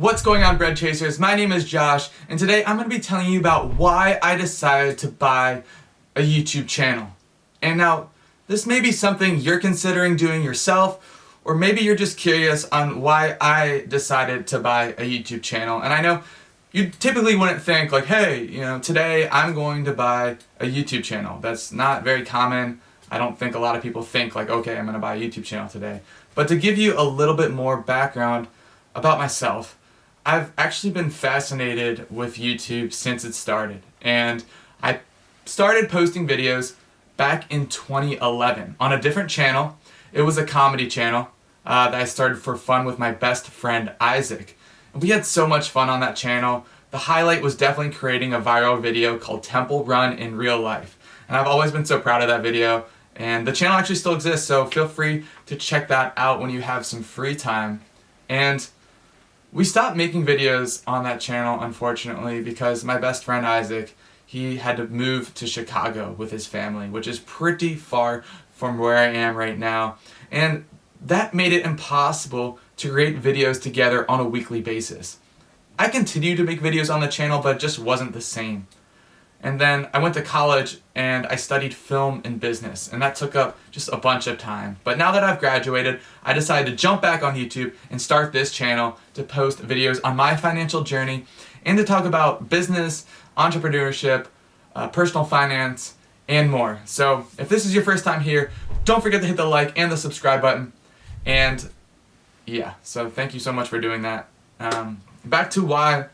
What's going on, bread chasers? My name is Josh, and today I'm going to be telling you about why I decided to buy a YouTube channel. And now, this may be something you're considering doing yourself, or maybe you're just curious on why I decided to buy a YouTube channel. And I know you typically wouldn't think like, hey, today I'm going to buy a YouTube channel. That's not very common. I don't think a lot of people think like, okay, I'm going to buy a YouTube channel today. But to give you a little bit more background about myself, I've actually been fascinated with YouTube since it started. And I started posting videos back in 2011 on a different channel. It was a comedy channel that I started for fun with my best friend Isaac. And we had so much fun on that channel. The highlight was definitely creating a viral video called Temple Run in Real Life. And I've always been so proud of that video. And the channel actually still exists, so feel free to check that out when you have some free time. And we stopped making videos on that channel, unfortunately, because my best friend Isaac, he had to move to Chicago with his family, which is pretty far from where I am right now. And that made it impossible to create videos together on a weekly basis. I continued to make videos on the channel, but it just wasn't the same. And then I went to college and I studied film and business, and that took up just a bunch of time. But now that I've graduated, I decided to jump back on YouTube and start this channel to post videos on my financial journey and to talk about business, entrepreneurship, personal finance, and more. So if this is your first time here, don't forget to hit the like and the subscribe button. And yeah, so thank you so much for doing that. Back to why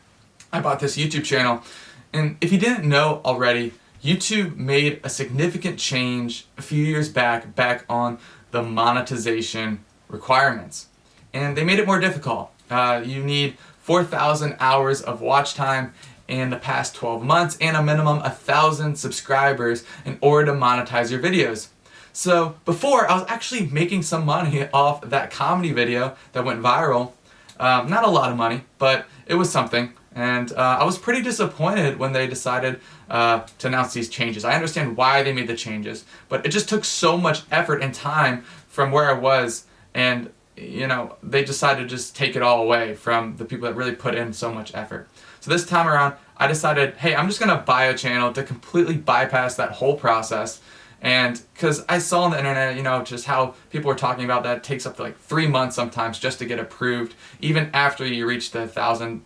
I bought this YouTube channel. And if you didn't know already, YouTube made a significant change a few years back on the monetization requirements. And they made it more difficult. You need 4,000 hours of watch time in the past 12 months and a minimum of 1,000 subscribers in order to monetize your videos. So before, I was actually making some money off that comedy video that went viral. Not a lot of money, but it was something. And I was pretty disappointed when they decided to announce these changes. I understand why they made the changes, but it just took so much effort and time from where I was, and they decided to just take it all away from the people that really put in so much effort. So this time around, I decided, hey, I'm just gonna buy a channel to completely bypass that whole process. And because I saw on the internet, just how people were talking about that it takes up to like 3 months sometimes just to get approved, even after you reach the 1,000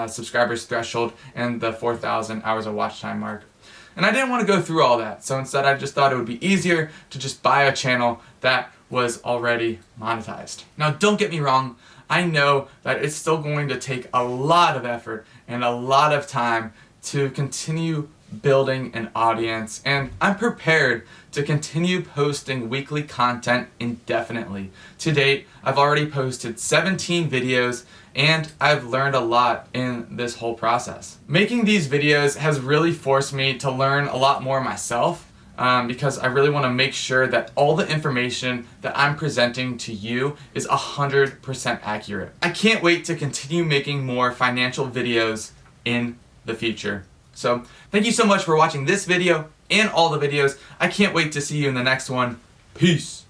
subscribers threshold and the 4,000 hours of watch time mark. And I didn't want to go through all that, so instead I just thought it would be easier to just buy a channel that was already monetized. Now don't get me wrong, I know that it's still going to take a lot of effort and a lot of time to continue building an audience, and I'm prepared to continue posting weekly content indefinitely. To date, I've already posted 17 videos, and I've learned a lot in this whole process. Making these videos has really forced me to learn a lot more myself, because I really want to make sure that all the information that I'm presenting to you is 100% accurate. I can't wait to continue making more financial videos in the future. So thank you so much for watching this video and all the videos. I can't wait to see you in the next one. Peace.